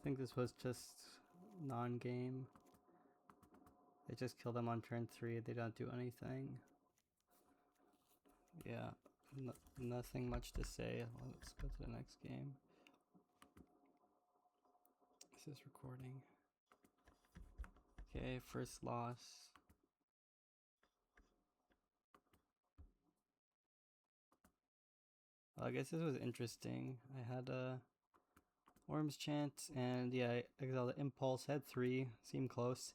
think this was just non-game. They just kill them on turn 3. They don't do anything. Yeah, nothing much to say. Let's go to the next game. This is recording. Okay, first loss. Well, I guess this was interesting. I had a Worms Chant, and yeah, I exiled the Impulse, had 3, seemed close.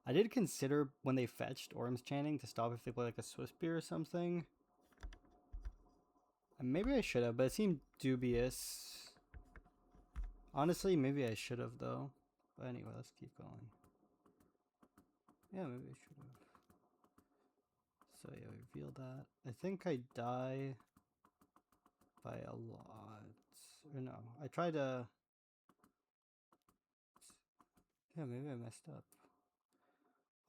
I did consider when they fetched Orms Chanting to stop if they play like a Swiftspear or something. And maybe I should have, but it seemed dubious. Honestly, maybe I should have though. But anyway, let's keep going. Yeah, maybe I should have. So yeah, we revealed that. I think I die by a lot. Or no, I tried to... Yeah, maybe I messed up.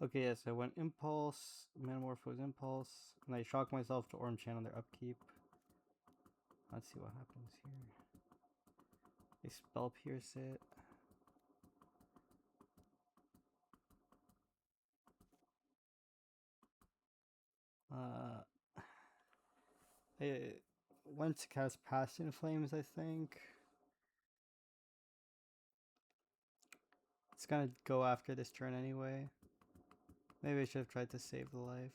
Okay, yes, I went Impulse, Manamorphose Impulse, and I shocked myself to Orm Chant on their upkeep. Let's see what happens here. They Spell Pierce it. I went to cast Passion Flames, I think. It's gonna go after this turn anyway. Maybe I should have tried to save the life.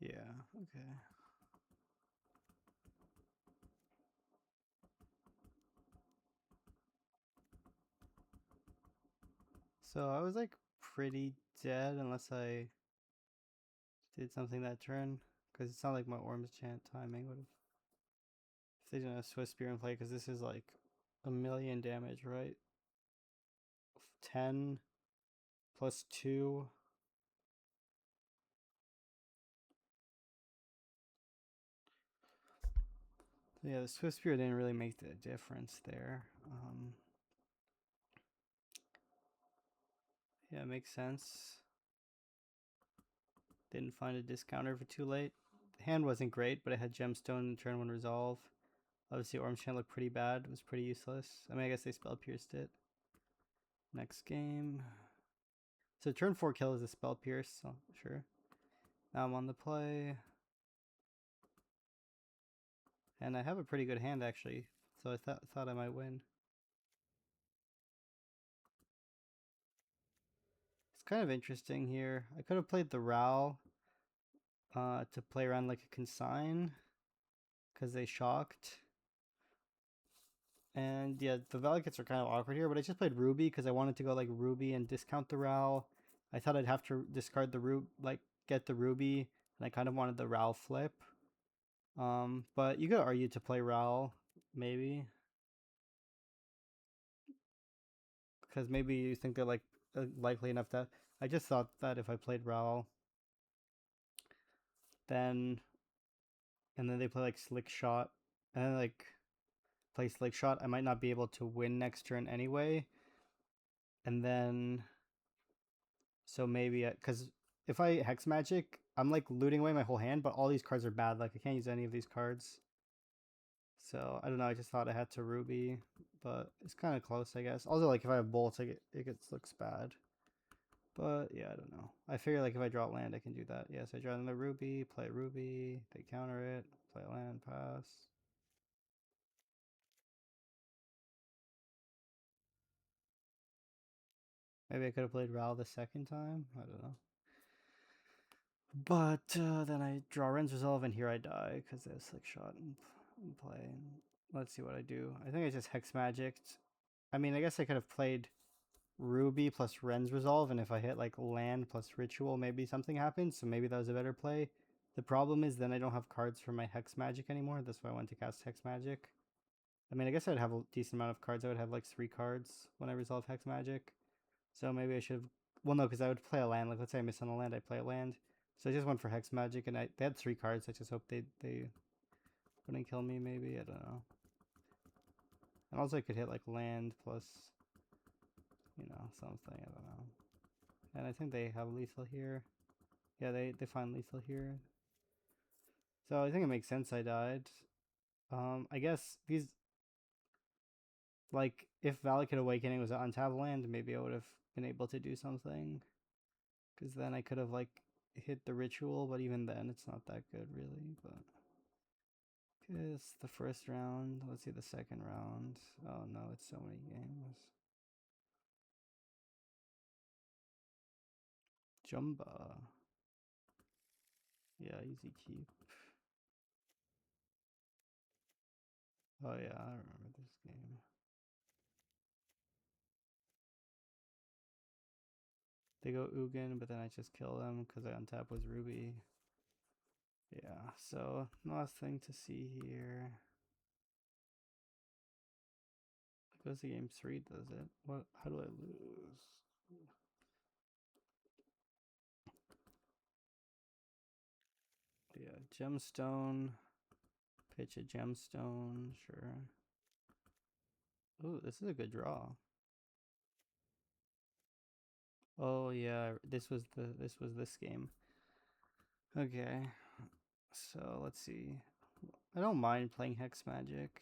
Yeah, okay. So I was like pretty dead unless I did something that turn. Because it's not like my Orms Chant timing would have... If they didn't have Swiftspear in play, because this is like a million damage, right? 10 plus 2. So yeah, the Swiftspear didn't really make the difference there. Yeah, it makes sense. Didn't find a discounter for too late. The hand wasn't great, but it had Gemstone and turn 1 resolve. Obviously, Orm Chant looked pretty bad. It was pretty useless. I mean, I guess they Spell Pierced it. Next game. So turn 4 kill is a Spell Pierce, so sure. Now I'm on the play. And I have a pretty good hand, actually. So I thought I might win. It's kind of interesting here. I could have played the Ral to play around like a Consign. Because they shocked. And yeah, the Valakits are kind of awkward here, but I just played Ruby because I wanted to go like Ruby and discount the Ral. I thought I'd have to discard the get the Ruby, and I kind of wanted the Ral flip. But you could argue to play Ral, maybe. Because maybe you think they're like likely enough that... I just thought that if I played Ral, then... And then they play like Slick Shot, and then like play Slick Shot, I might not be able to win next turn anyway. And then... So maybe... Because if I Hex Magic, I'm like looting away my whole hand, but all these cards are bad. Like I can't use any of these cards. So I don't know. I just thought I had to Ruby, but it's kind of close, I guess. Also, like if I have bolts, it looks bad. But yeah, I don't know. I figure like if I draw land, I can do that. Yes, I draw another Ruby, play Ruby, they counter it, play land, pass. Maybe I could have played Ral the second time. I don't know. But then I draw Ren's Resolve, and here I die because they have Slick Shot in play. Let's see what I do. I think I just Hex Magicked. I mean, I guess I could have played Ruby plus Ren's Resolve, and if I hit like land plus Ritual, maybe something happens. So maybe that was a better play. The problem is then I don't have cards for my Hex Magic anymore. That's why I went to cast Hex Magic. I mean, I guess I'd have a decent amount of cards. I would have like 3 cards when I resolve Hex Magic. So maybe I should have... Well, no, because I would play a land. Like, let's say I miss on a land, I play a land. So I just went for Hex Magic, and they had 3 cards. I just hope they wouldn't kill me, maybe. I don't know. And also I could hit like land plus, you know, something, I don't know. And I think they have lethal here. Yeah, they find lethal here. So I think it makes sense I died. I guess these, like, if Valakut Awakening was on tab land, maybe I would have been able to do something. Because then I could have, like, hit the ritual, but even then it's not that good, really. But it's the first round. Let's see the second round. Oh no, it's so many games. Jumba. Yeah, easy keep. Oh yeah, I remember this game. They go Ugin, but then I just kill them because I untap was Ruby. Yeah, so last thing to see here. Goes to game 3, does it? What? How do I lose? Yeah, gemstone. Pitch a gemstone, sure. Ooh, this is a good draw. Oh yeah, this was this game. Okay, so let's see. I don't mind playing Hex Magic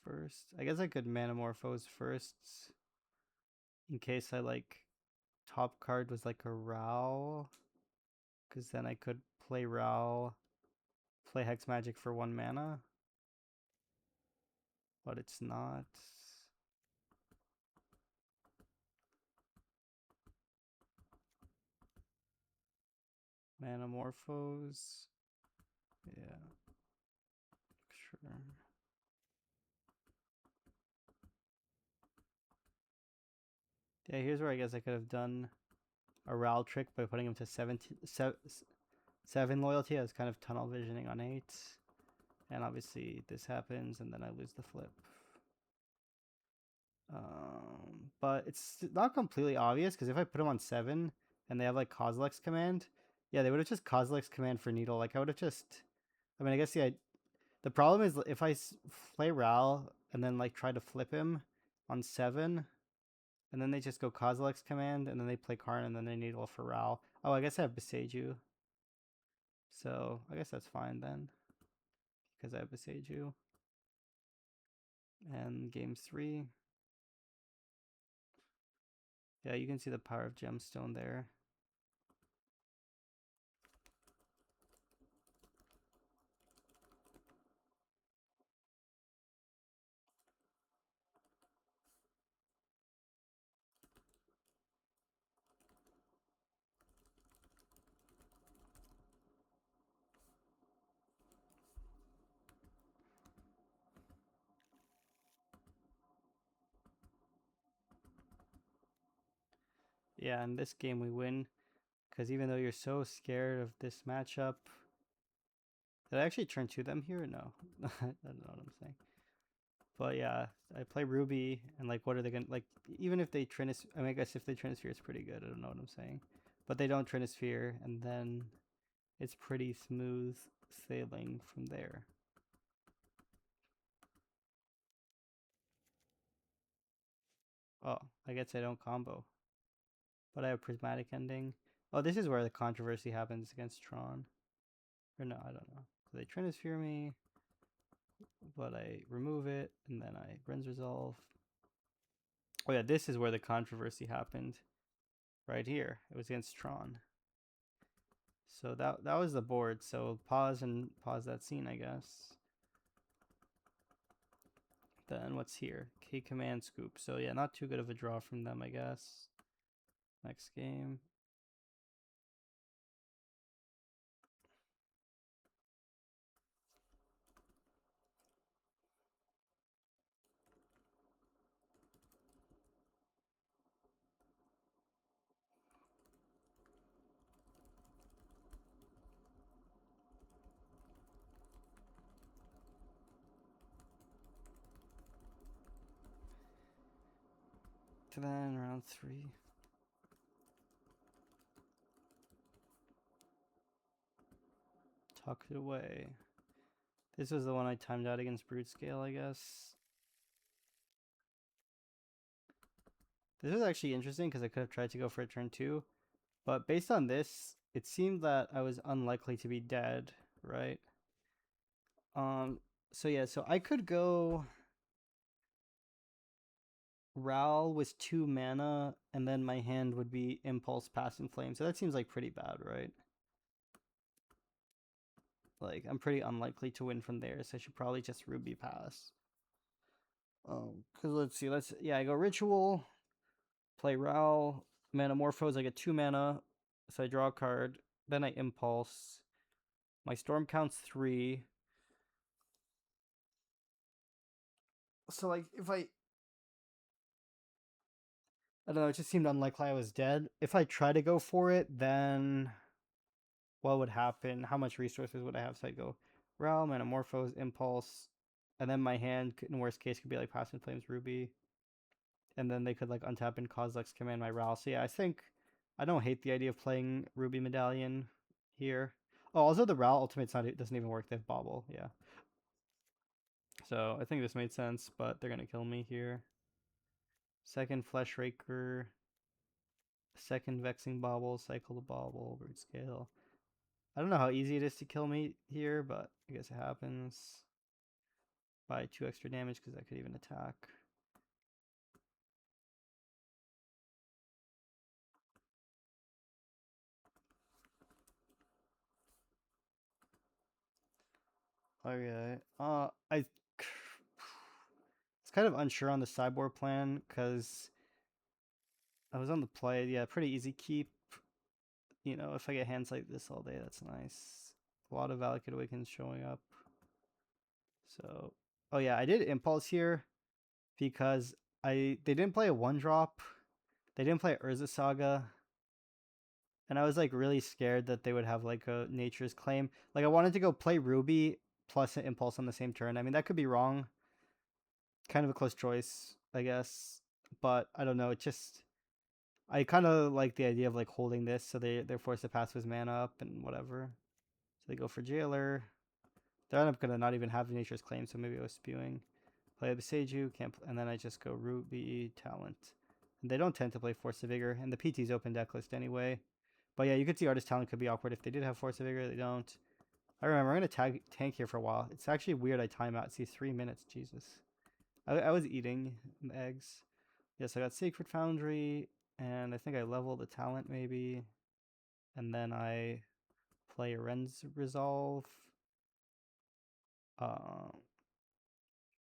first. I guess I could Manamorphose first in case I like top card was like a Rao, because then I could play Rao, play Hex Magic for 1 mana, but it's not. Manamorphose. Yeah, sure. Yeah, here's where I guess I could have done a Ral trick by putting him to 7 loyalty. I was kind of tunnel visioning on 8. And obviously this happens and then I lose the flip. But it's not completely obvious because if I put him on 7 and they have like Kozilek's command, yeah, they would have just Kozilek's command for Needle. Like I would have just, I mean, I guess the problem is if I play Ral and then like try to flip him on 7, and then they just go Kozilek's command, and then they play Karn, and then they Needle for Ral. Oh, I guess I have Boseiju. So I guess that's fine then, because I have Boseiju. And game 3. Yeah, you can see the power of Gemstone there. Yeah, in this game we win, because even though you're so scared of this matchup, did I actually turn to them here? No, I don't know what I'm saying. But yeah, I play Ruby, and like, what are they gonna like? Even if they Trinisphere, I mean, I guess if they Trinisphere, it's pretty good. I don't know what I'm saying, but they don't Trinisphere, and then it's pretty smooth sailing from there. Oh, I guess I don't combo, but I have Prismatic Ending. Oh, this is where the controversy happens against Tron. Or no, I don't know. They Trinisphere me, but I remove it, and then I Bren's Resolve. Oh yeah, this is where the controversy happened. Right here. It was against Tron. So that was the board. So pause that scene, I guess. Then what's here? K command scoop. So yeah, not too good of a draw from them, I guess. Next game. To then round 3. Tuck it away. This was the one I timed out against Brute Scale, I guess. This was actually interesting because I could have tried to go for a turn 2. But based on this, it seemed that I was unlikely to be dead, right? Um, so yeah, so I could go Ral with 2 mana, and then my hand would be Impulse, Pass, and Flame. So that seems like pretty bad, right? Like, I'm pretty unlikely to win from there, so I should probably just Ruby Pass. Because let's see, yeah, I go Ritual, play Ral, Manamorphose, I get 2 mana, so I draw a card, then I Impulse. My Storm counts 3. So, like, if I don't know, it just seemed unlikely I was dead. If I try to go for it, then what would happen? How much resources would I have? So I'd go Realm, Metamorphose, Impulse, and then my hand, in worst case, could be like Passing Flames, Ruby, and then they could like untap and Kozilek's command my Ral. So yeah, I think I don't hate the idea of playing Ruby Medallion here. Oh, also the Ral Ultimate's not, it doesn't even work. They have Bobble, yeah. So I think this made sense, but they're gonna kill me here. Second Flesh Raker, second Vexing Bobble, cycle the Bobble, Root Scale. I don't know how easy it is to kill me here, but I guess it happens. By 2 extra damage because I could even attack. Okay. I was kind of unsure on the sideboard plan because I was on the play. Yeah, pretty easy keep. You know, if I get hands like this all day, that's nice. A lot of Valakut Awakens showing up. So, oh yeah, I did Impulse here because they didn't play a 1-drop. They didn't play Urza Saga. And I was like really scared that they would have like a Nature's Claim. Like I wanted to go play Ruby plus an Impulse on the same turn. I mean, that could be wrong. Kind of a close choice, I guess. But I don't know. It just I kind of like the idea of like holding this, so they're forced to pass his mana up and whatever. So they go for Jailer. They're end up gonna not even have Nature's Claim, so maybe I was spewing. Play a Beseiju, can't, and then I just go Ruby Talent. And they don't tend to play Force of Vigor, and the PT's open deck list anyway. But yeah, you could see Artist Talent could be awkward if they did have Force of Vigor. They don't. I remember I'm gonna tank here for a while. It's actually weird. I time out. See 3 minutes. Jesus. I was eating eggs. Yes, I got Sacred Foundry, and I think I leveled the talent maybe, and then I play Ren's Resolve. Uh,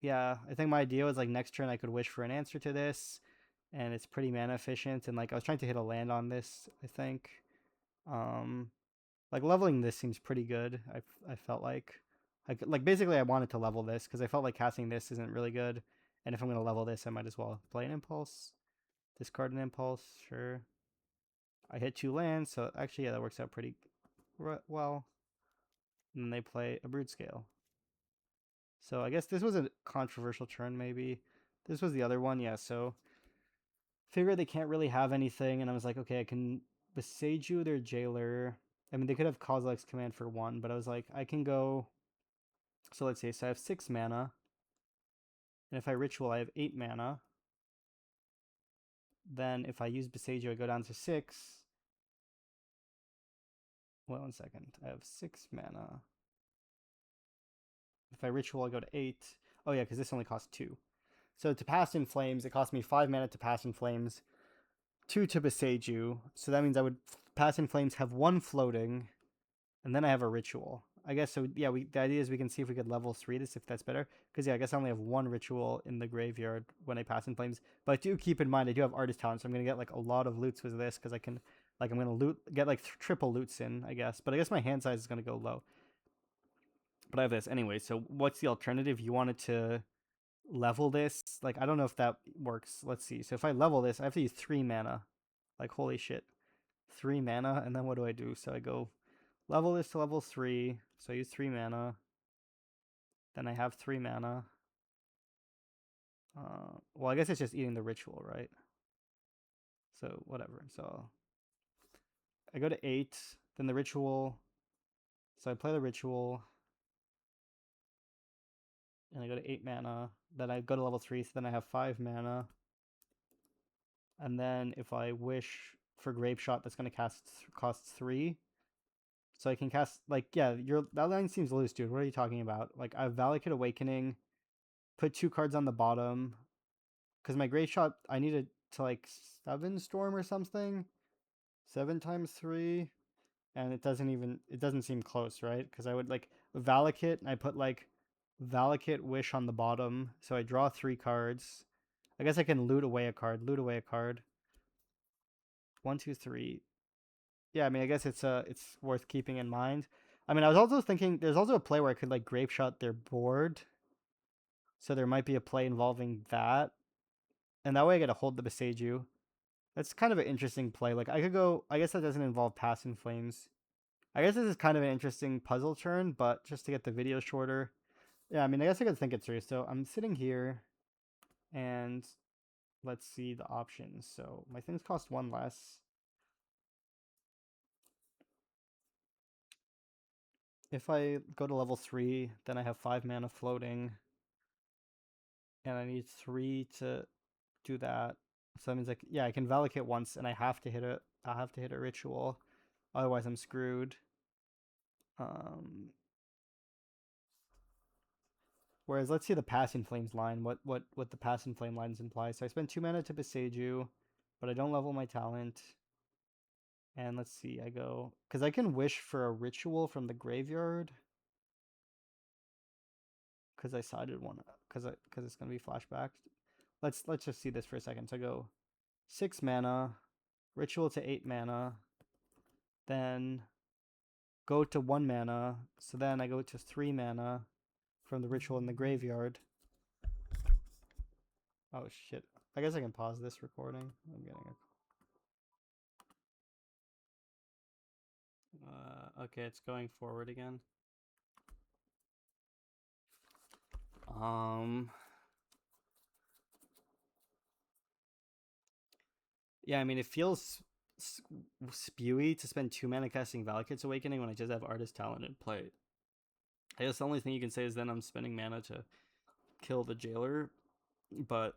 yeah, I think my idea was like next turn I could wish for an answer to this, and it's pretty mana efficient. And like I was trying to hit a land on this, I think. Um, like leveling this seems pretty good. I felt like basically I wanted to level this because I felt like casting this isn't really good, and if I'm gonna level this, I might as well play an Impulse, discard an Impulse, sure. I hit 2 lands, so actually yeah, that works out pretty well. And then they play a Brood Scale. So I guess this was a controversial turn, maybe. This was the other one, yeah. So figure they can't really have anything, and I was like, okay, I can Beseiju their Jailer. I mean, they could have Kozilek's command for 1, but I was like, I can go. So let's see. So I have 6 mana, and if I Ritual, I have 8 mana. Then if I use Beseiju, I go down to 6. Well, 1 second. I have 6 mana. If I Ritual, I go to 8. Oh yeah, because this only costs 2. So to pass in Flames, it cost me 5 mana to pass in Flames, 2 to Beseiju. So that means I would pass in Flames, have 1 floating, and then I have a Ritual. I guess so. Yeah, the idea is we can see if we could level 3 this if that's better. Because yeah, I guess I only have 1 Ritual in the graveyard when I pass in Flames. But I do keep in mind I do have Artist Talent, so I'm gonna get like a lot of loots with this because I can like I'm gonna get like triple loots in, I guess. But I guess my hand size is gonna go low. But I have this anyway. So what's the alternative? You wanted to level this? Like I don't know if that works. Let's see. So if I level this, I have to use 3 mana. Like holy shit, 3 mana, and then what do I do? So I go level this to level 3. So I use 3 mana. Then I have 3 mana. Well, I guess it's just eating the Ritual, right? So whatever. So I go to 8. Then the Ritual. So I play the Ritual. And I go to 8 mana. Then I go to level 3. So then I have 5 mana. And then if I wish for Grape Shot, that's going to cost 3. So I can cast, like, yeah, that line seems loose, dude. What are you talking about? Like, I have Valakut Awakening, put 2 cards on the bottom, because my Grape Shot, I needed to, like, 7 Storm or something. 7 times 3. And it doesn't seem close, right? Because I would, like, Valakut, and I put, like, Valakut Wish on the bottom, so I draw 3 cards. I guess I can loot away a card. Loot away a card. 1, 2, 3. Yeah, I mean, I guess it's worth keeping in mind. I mean, I was also thinking there's also a play where I could like Grape Shot their board, so there might be a play involving that, and that way I get to hold the Beseiju. That's kind of an interesting play. Like I could go. I guess that doesn't involve Pass in Flames. I guess this is kind of an interesting puzzle turn, but just to get the video shorter. Yeah, I mean, I guess I could think it through. So I'm sitting here, and let's see the options. So my things cost 1 less. If I go to level 3, then I have 5 mana floating, and I need 3 to do that. So that means like, yeah, I can Valakut once, and I have to hit it. I have to hit a ritual, otherwise I'm screwed. Um, Whereas let's see the Pass in Flames line. What the Pass in Flame lines imply. So I spend 2 mana to Beseiju, but I don't level my talent. And let's see, I go because I can wish for a ritual from the graveyard. Because I sided one because it's gonna be flashback. Let's just see this for a second. So I go 6 mana, ritual to 8 mana, then go to 1 mana. So then I go to 3 mana from the ritual in the graveyard. Oh shit! I guess I can pause this recording. I'm getting okay, it's going forward again. Yeah, I mean, it feels spewy to spend 2 mana casting Valakut's Awakening when I just have Artist Talent in play. I guess the only thing you can say is then I'm spending mana to kill the jailer, but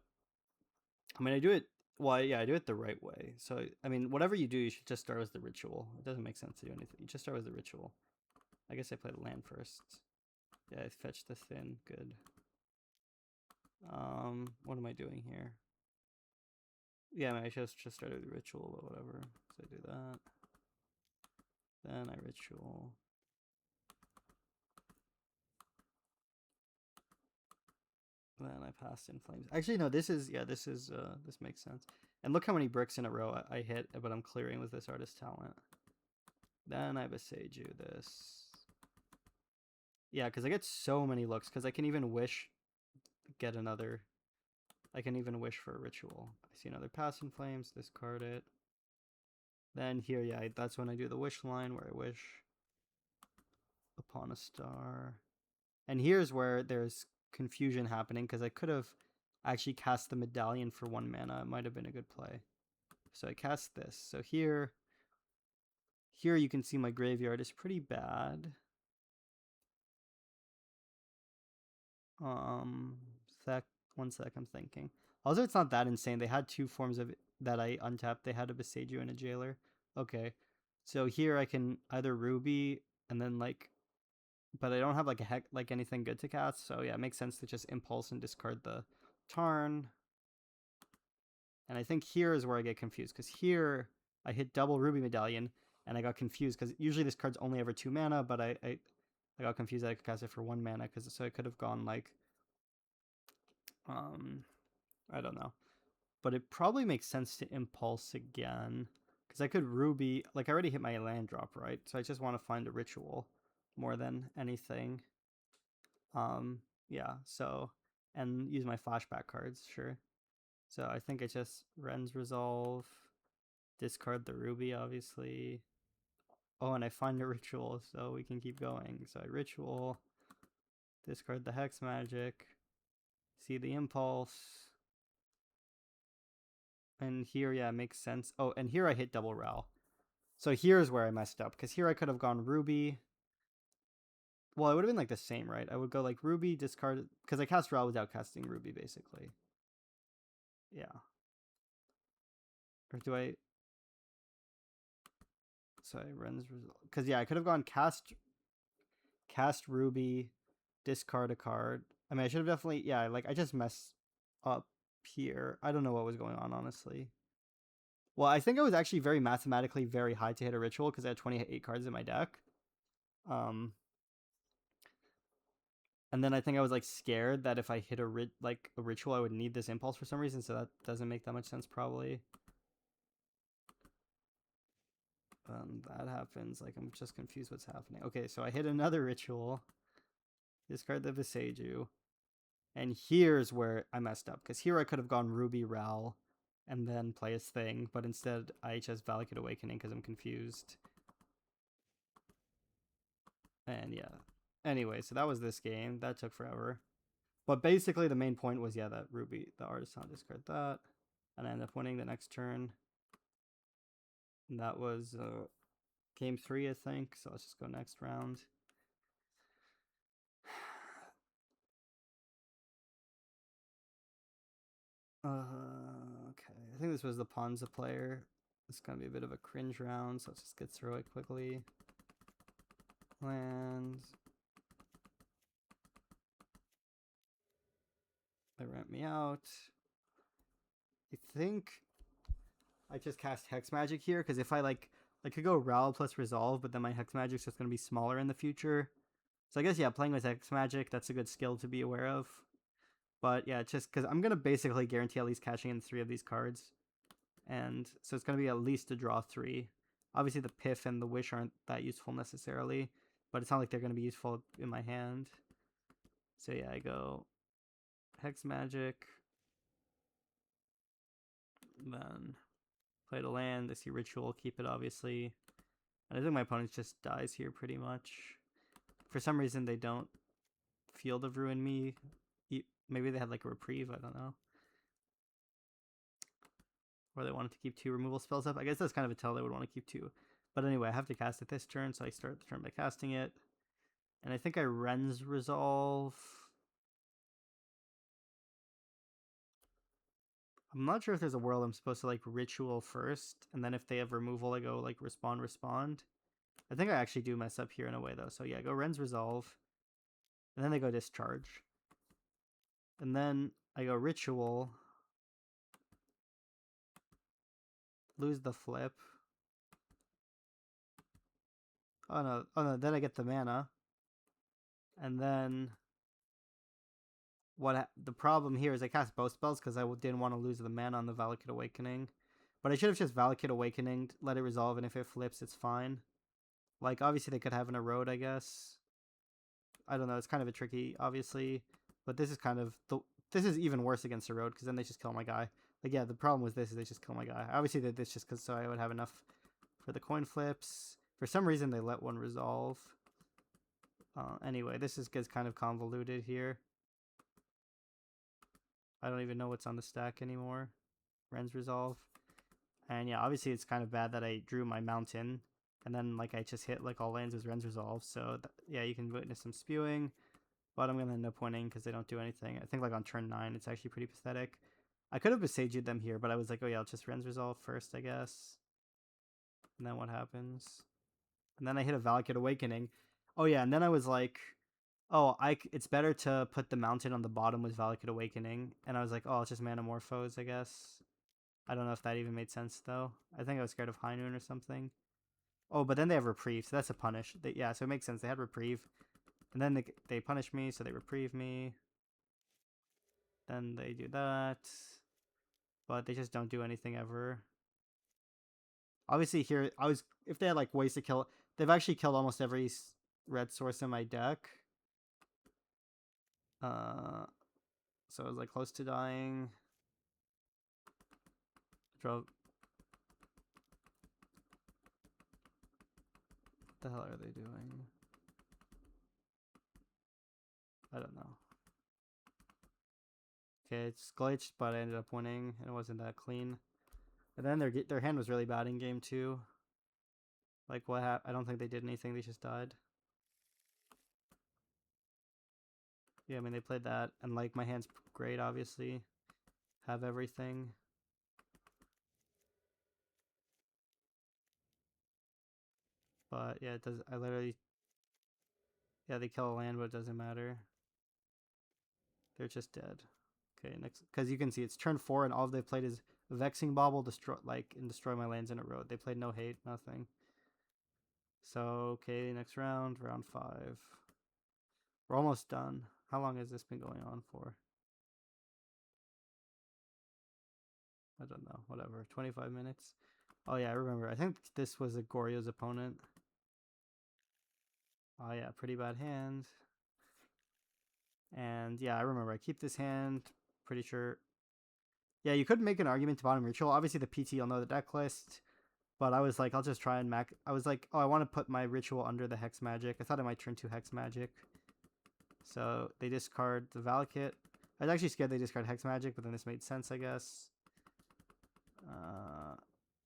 I mean, I do it. Well, yeah, I do it the right way. So, I mean, whatever you do, you should just start with the ritual. It doesn't make sense to do anything. You just start with the ritual. I guess I play the land first. Yeah, I fetched the Thin. Good. What am I doing here? Yeah, I mean, I just started the ritual, but whatever. So I do that. Then I ritual. Then I passed in flames. Actually, no, this makes sense. And look how many bricks in a row I hit, but I'm clearing with this Artist Talent. Then I Beseiju this. Yeah, because I get so many looks, because I can even wish, get another, I can even wish for a ritual. I see another Pass in Flames, discard it. Then here, yeah, that's when I do the wish line, where I wish upon a star. And here's where there's confusion happening, because I could have actually cast the medallion for 1 mana. It might have been a good play. So I cast this. So here you can see my graveyard is pretty bad. Sec, 1 sec, I'm thinking. Also, it's not that insane. They had 2 forms of that I untapped. They had a Beseiju and a Jailer. Okay, so here I can either Ruby and then like, but I don't have like anything good to cast. So yeah, it makes sense to just Impulse and discard the Tarn. And I think here is where I get confused, because here I hit double Ruby Medallion and I got confused because usually this card's only ever 2 mana, but I got confused that I could cast it for 1 mana, because so it could have gone like I don't know. But it probably makes sense to Impulse again, because I could Ruby, like I already hit my land drop, right? So I just want to find a ritual more than anything. Yeah, so, and use my flashback cards, sure. So I think I just Ren's Resolve, discard the Ruby, obviously. Oh, and I find a ritual, so we can keep going. So I ritual, discard the Hex Magic, see the Impulse. And here, yeah, it makes sense. Oh, and here I hit double Ral. So here's where I messed up, because here I could have gone Ruby. Well, it would have been like the same, right? I would go like Ruby, discard, because I cast Ral without casting Ruby, basically. Yeah. Or do I... Sorry, Ren's result. Because, yeah, I could have gone cast Ruby, discard a card. I mean, I should have definitely... Yeah, like, I just messed up here. I don't know what was going on, honestly. Well, I think I was actually very mathematically very high to hit a ritual because I had 28 cards in my deck. And then I think I was like scared that if I hit a ritual, I would need this impulse for some reason. So that doesn't make that much sense probably. That happens. Like I'm just confused what's happening. Okay, so I hit another ritual. Discard the Viseju. And here's where I messed up. Because here I could have gone Ruby Ral and then play his thing. But instead I just Valakut Awakening because I'm confused. And yeah. Anyway, so that was this game. That took forever. But basically the main point was, yeah, that Ruby, the Artisan, discard that. And I ended up winning the next turn. And that was game 3, I think. So let's just go next round. Okay. I think this was the Ponza player. It's going to be a bit of a cringe round, so let's just get through it quickly. Land. They ramp me out. I think I just cast Hex Magic here, because if I could go Ral plus Resolve, but then my Hex Magic's just going to be smaller in the future. So I guess, yeah, playing with Hex Magic, that's a good skill to be aware of. But yeah, just because I'm going to basically guarantee at least catching in 3 of these cards. And so it's going to be at least a draw 3. Obviously the Piff and the Wish aren't that useful necessarily, but it's not like they're going to be useful in my hand. So yeah, I go Hex Magic. Then play to land. I see Ritual, keep it obviously. And I think my opponent just dies here pretty much. For some reason they don't Field of Ruin me. Maybe they had like a reprieve, I don't know. Or they wanted to keep 2 removal spells up. I guess that's kind of a tell they would want to keep 2. But anyway, I have to cast it this turn, so I start the turn by casting it. And I think I Ren's Resolve. I'm not sure if there's a world I'm supposed to like Ritual first, and then if they have removal, I go like respond. I think I actually do mess up here in a way though. So yeah, I go Ren's Resolve. And then they go Discharge. And then I go Ritual. Lose the flip. Oh no, then I get the mana. And then the problem here is I cast both spells because I didn't want to lose the mana on the Valakut Awakening. But I should have just Valakut Awakening, let it resolve, and if it flips, it's fine. Like, obviously they could have an Erode, I guess. I don't know, it's kind of a tricky, obviously. But this is kind of... This is even worse against Erode, because then they just kill my guy. Like, yeah, the problem with this is they just kill my guy. I obviously did this just because so I would have enough for the coin flips. For some reason, they let one resolve. Anyway, gets kind of convoluted here. I don't even know what's on the stack anymore. Ren's Resolve. And yeah, obviously it's kind of bad that I drew my mountain. And then like I just hit like all lands with Ren's Resolve. So yeah, you can witness some spewing. But I'm going to end up winning because they don't do anything. I think like on turn 9, it's actually pretty pathetic. I could have Besaged them here, but I was like, oh yeah, I'll just Ren's Resolve first, I guess. And then what happens? And then I hit a Valakut Awakening. Oh yeah, and then I was like, oh, it's better to put the mountain on the bottom with Valakut Awakening. And I was like, oh, it's just Manamorphose, I guess. I don't know if that even made sense, though. I think I was scared of High Noon or something. Oh, but then they have Reprieve, so that's a punish. Yeah, so it makes sense. They had Reprieve. And then they punish me, so they Reprieve me. Then they do that. But they just don't do anything ever. Obviously here, if they had like ways to kill... They've actually killed almost every red source in my deck. So I was like close to dying. What the hell are they doing? I don't know. Okay, it's glitched, but I ended up winning, and it wasn't that clean. And then their hand was really bad in game 2. Like, what happened? I don't think they did anything, they just died. Yeah, I mean, they played that, and like, my hand's great, obviously. Have everything. But yeah, it does. I literally, yeah, they kill a land, but it doesn't matter. They're just dead. Okay, next, because you can see it's turn 4, and all they played is Vexing Bauble, and destroy my lands in a road. They played no hate, nothing. So okay, next round, round 5. We're almost done. How long has this been going on for? I don't know. Whatever. 25 minutes. Oh yeah, I remember. I think this was a Goryo's opponent. Oh yeah, pretty bad hand. And yeah, I remember. I keep this hand. Pretty sure. Yeah, you could make an argument to bottom ritual. Obviously, the PT, you'll know the deck list. But I was like, I'll just try and I was like, oh, I want to put my ritual under the Hex Magic. I thought I might turn 2 Hex Magic. So they discard the Valakut. I was actually scared they discard Hex Magic, but then this made sense, I guess.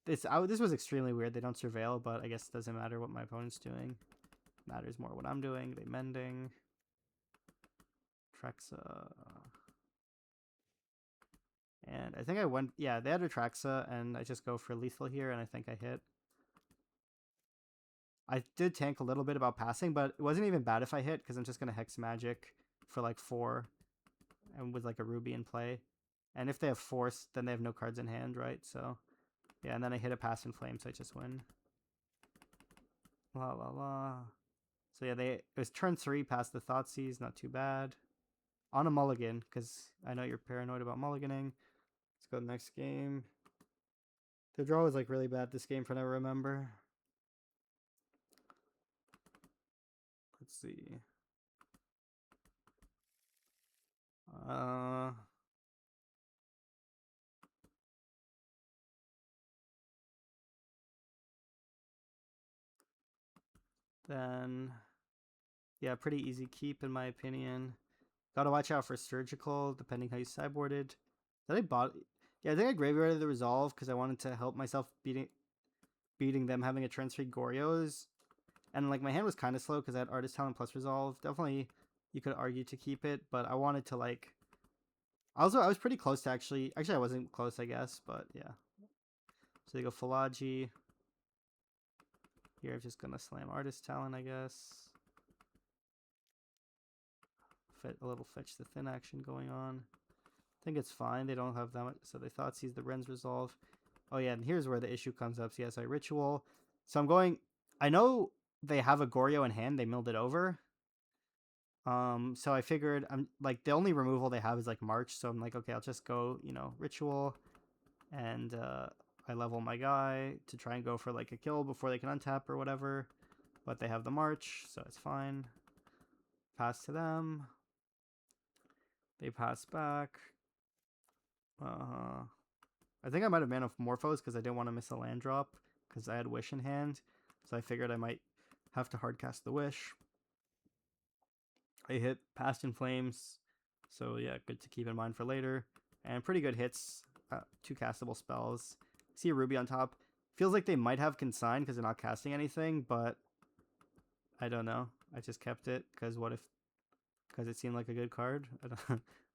This was extremely weird. They don't surveil, but I guess it doesn't matter what my opponent's doing. It matters more what I'm doing. They mending. Trexa. And I think I went, yeah, they had Atraxa, and I just go for lethal here, and I think I hit. I did tank a little bit about passing, but it wasn't even bad if I hit, because I'm just going to Hex Magic for like 4, and with like a Ruby in play. And if they have Force, then they have no cards in hand, right? So, yeah, and then I hit a Pass in Flame, so I just win. La la la. So yeah, it was turn 3 past the Thoughtseize, not too bad. On a mulligan, because I know you're paranoid about mulliganing. Let's go to the next game. The draw was like really bad this game from what I remember. Let's see. Then yeah, pretty easy keep in my opinion. Gotta watch out for surgical, depending how you sideboarded. Did I bought? Yeah, I think I graveyarded the resolve because I wanted to help myself beating them having a turn 3 Gorios. And like my hand was kind of slow because I had Artist Talent plus Resolve. Definitely, you could argue to keep it, but I wanted to like. Also, I was pretty close to actually. Actually, I wasn't close, I guess, but yeah. So they go Falaji. Here, I'm just gonna slam Artist Talent, I guess. A little fetch the thin action going on. I think it's fine. They don't have that much, so they thought sees the Ren's Resolve. Oh yeah, and here's where the issue comes up. So yes, I Ritual. So I'm going. I know they have a Goryo in hand. They milled it over. So I figured I'm like the only removal they have is like March. So I'm like, okay, I'll just go, Ritual, and I level my guy to try and go for like a kill before they can untap or whatever. But they have the March, so it's fine. Pass to them. They pass back. I think I might have Manamorphosed because I didn't want to miss a land drop because I had Wish in hand. So I figured I might have to hardcast the Wish. I hit Past in Flames. So yeah, good to keep in mind for later. And pretty good hits. 2 castable spells. See a Ruby on top. Feels like they might have Consign because they're not casting anything, but I don't know. I just kept it because what if? Because it seemed like a good card. I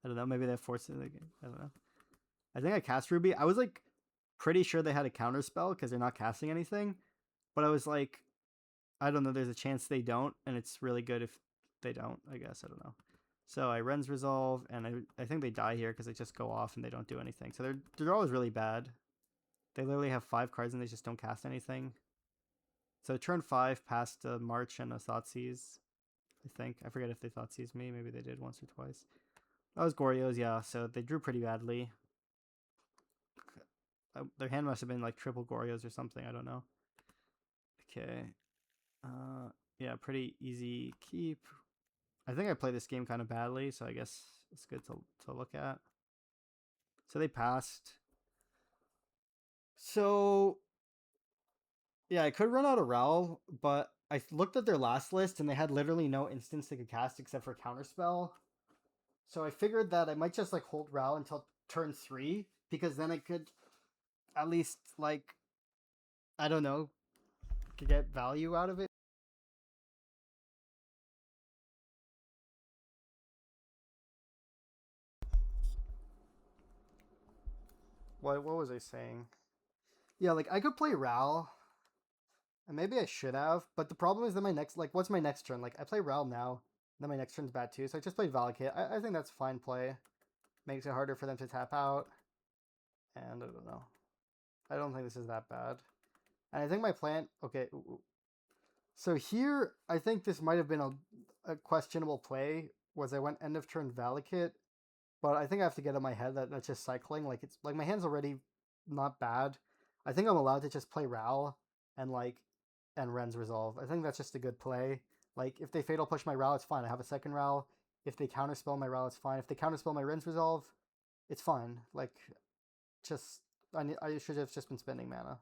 don't know. Maybe they forced it again. I don't know. I think I cast Ruby. I was like pretty sure they had a counter spell because they're not casting anything, but I was like, I don't know. There's a chance they don't, and it's really good if they don't. I guess I don't know. So I Ren's Resolve, and I think they die here because they just go off and they don't do anything. So their draw is really bad. They literally have 5 cards and they just don't cast anything. So turn 5 past a March and a Thoughtseize. I think I forget if they Thoughtseize me. Maybe they did once or twice. That was Goryo's, yeah. So they drew pretty badly. Their hand must have been like triple Goryo's or something. I don't know. Okay. Yeah, pretty easy keep. I think I played this game kind of badly, so I guess it's good to look at. So they passed. So yeah, I could run out of Ral, but I looked at their last list and they had literally no instance they could cast except for Counterspell. So I figured that I might just like hold Ral until turn 3 because then I could at least like I don't know, could get value out of it. What was I saying? Yeah, like I could play Ral And maybe I should have, but the problem is that my next, like, what's my next turn? Like, I play Ral now, then my next turn's bad too, so I just played Valakut. I think that's fine play. Makes it harder for them to tap out, and I don't know. I don't think this is that bad. And I think my plan, okay, so here, I think this might have been a questionable play, was I went end of turn Valakut, but I think I have to get in my head that that's just cycling. Like, it's, like, my hand's already not bad. I think I'm allowed to just play Ral and, like, and Ren's Resolve. I think that's just a good play. Like, if they Fatal Push my Ral, it's fine. I have a second Ral. If they Counterspell my Ral, it's fine. If they Counterspell my Ren's Resolve, it's fine. Like, just, I should have just been spending mana.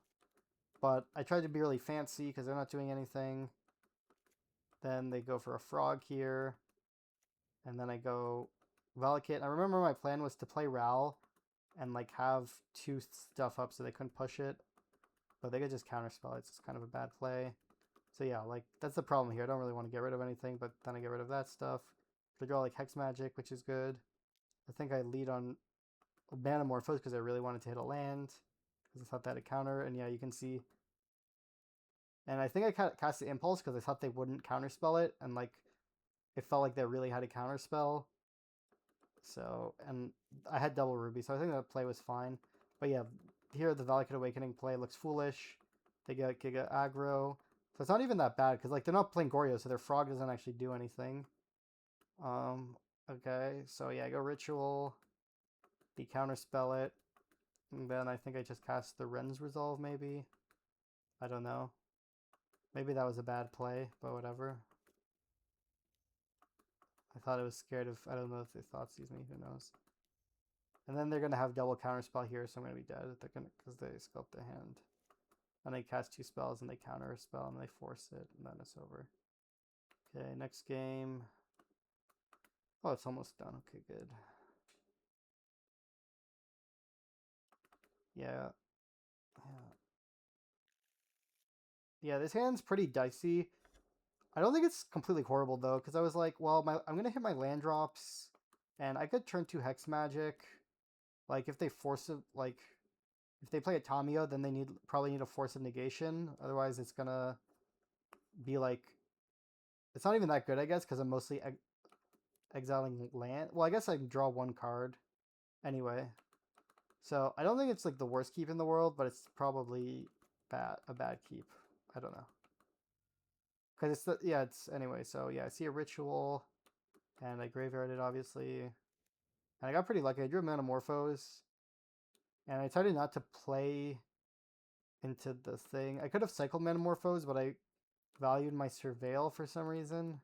But I tried to be really fancy because they're not doing anything. Then they go for a Frog here. And then I go Valakut. And I remember my plan was to play Ral and, like, have two stuff up so they couldn't push it. But they could just counterspell it. It's just kind of a bad play. So yeah, like, that's the problem here. I don't really want to get rid of anything, but then I get rid of that stuff. They draw, like, Hex Magic, which is good. I think I lead on Manamorphose because I really wanted to hit a land. Because I thought that would counter. And yeah, you can see. And I think I cast the Impulse because I thought they wouldn't counterspell it. And, like, it felt like they really had a counterspell. So, and I had double Ruby, so I think that play was fine. But yeah, here the Valakut Awakening play looks foolish. They get Giga aggro. So it's not even that bad, because, like, they're not playing Goryo, so their Frog doesn't actually do anything. Okay, so yeah, I go Ritual. They counterspell it. And then I think I just cast the Ren's Resolve, maybe. I don't know. Maybe that was a bad play, but whatever. I thought I was scared of, I don't know if they thought sees me, who knows. And then they're going to have double counterspell here, so I'm going to be dead. They're gonna, because they sculpt the hand. And they cast two spells, and they counter a spell, and they force it, and then it's over. Okay, next game. Oh, it's almost done. Okay, good. Yeah. Yeah, yeah, this hand's pretty dicey. I don't think it's completely horrible, though, because I was like, well, I'm going to hit my land drops, and I could turn 2 Hex Magic. Like, if they force it, like, if they play a Tamio, then they probably need a Force of Negation. Otherwise, it's going to be like, it's not even that good, I guess, because I'm mostly exiling land. Well, I guess I can draw one card anyway. So I don't think it's, like, the worst keep in the world, but it's probably a bad keep. I don't know. Because it's yeah, it's anyway. So yeah, I see a Ritual, and I graveyarded, obviously. And I got pretty lucky. I drew a Metamorphose, and I decided not to play into the thing. I could have cycled Metamorphose, but I valued my Surveil for some reason.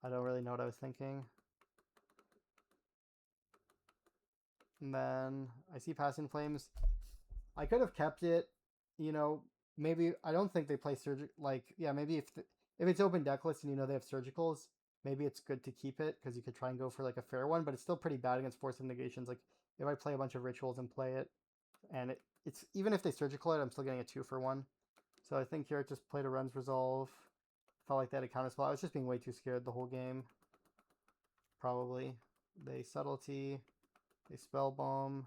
I don't really know what I was thinking. And then I see Passing Flames. I could have kept it, you know, maybe, I don't think they play surgical, like, yeah, maybe if it's open decklist and you know they have surgicals, maybe it's good to keep it, because you could try and go for, like, a fair one, but it's still pretty bad against Force of Negations. Like, if I play a bunch of Rituals and play it, and it's, even if they surgical it, I'm still getting a 2-for-1. So I think here it just played a Ren's Resolve. Felt like they had a counterspell. I was just being way too scared the whole game. Probably. They Subtlety. They Spell Bomb.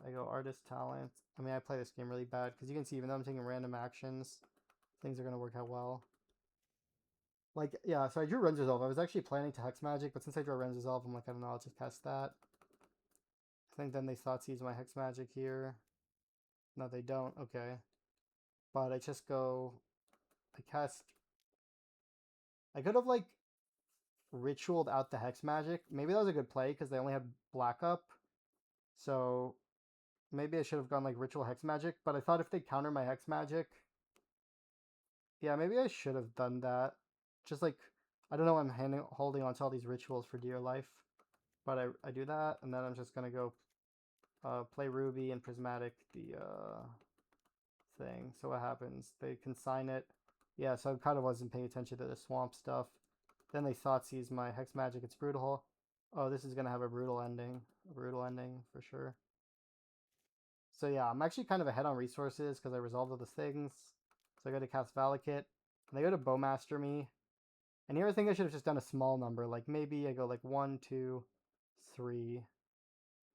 I go Artist Talent. I mean, I play this game really bad, because you can see, even though I'm taking random actions, things are going to work out well. Like, yeah, so I drew Ren's Resolve. I was actually planning to Hex Magic, but since I drew Ren's Resolve, I'm like, I don't know, I'll just cast that. I think then they Thoughtseize my Hex Magic here. No, they don't. Okay. But I just go... I cast... I could have, like, Ritualed out the Hex Magic. Maybe that was a good play, because they only had black up. So maybe I should have gone, like, Ritual Hex Magic, but I thought if they counter my Hex Magic... Yeah, maybe I should have done that. Just, like, I don't know, I'm holding on to all these Rituals for dear life. But I do that, and then I'm just going to go play Ruby and Prismatic the thing. So what happens? They consign it. Yeah, so I kind of wasn't paying attention to the swamp stuff. Then they Thoughtseize my Hex Magic. It's Brutal. Oh, this is going to have a brutal ending. A brutal ending for sure. So yeah, I'm actually kind of ahead on resources because I resolved all the things. So I go to cast Valakut. And they go to Bowmaster me. And here I think I should have just done a small number. Like, maybe I go like 1, 2, 3.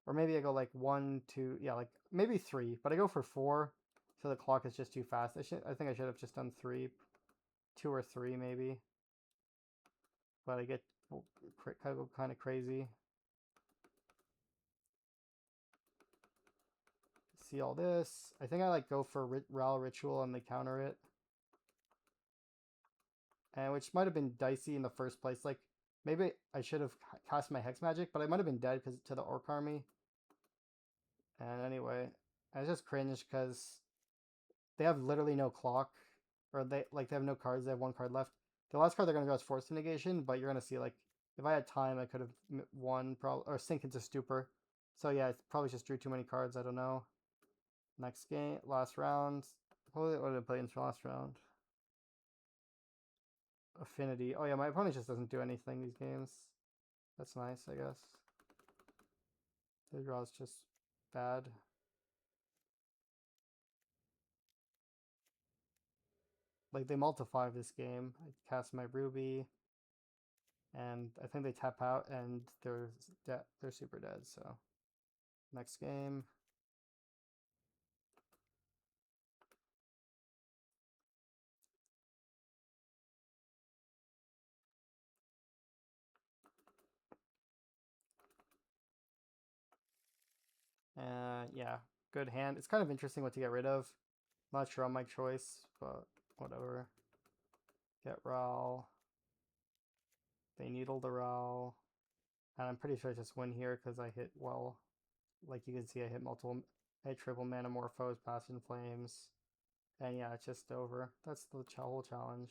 Or maybe I go like 1, 2, yeah, like maybe 3. But I go for 4. So the clock is just too fast. I think I should have just done three, two or three maybe. But I get kind of crazy. See all this. I think I like go for Ral Ritual and they counter it. And which might have been dicey in the first place. Like, maybe I should have cast my Hex Magic, but I might have been dead because to the Orc Army. And anyway, I just cringe because they have literally no clock. Or they have no cards, they have one card left. The last card they're going to go is Force Negation, but you're going to see, like, if I had time, I could have won, probably, or Sink into Stupor. So yeah, I probably just drew too many cards, I don't know. Next game, last round. What did I play in last round? Affinity. Oh yeah, my opponent just doesn't do anything these games. That's nice, I guess. The draw is just bad. Like, they multiply this game. I cast my Ruby, and I think they tap out, and they're super dead, so. Next game. Yeah, good hand. It's kind of interesting what to get rid of. Not sure on my choice, but whatever. Get Ral. They needle the Ral. And I'm pretty sure I just win here because I hit well. Like you can see, I hit I hit triple Manamorphose, Passion Flames. And yeah, it's just over. That's the whole challenge.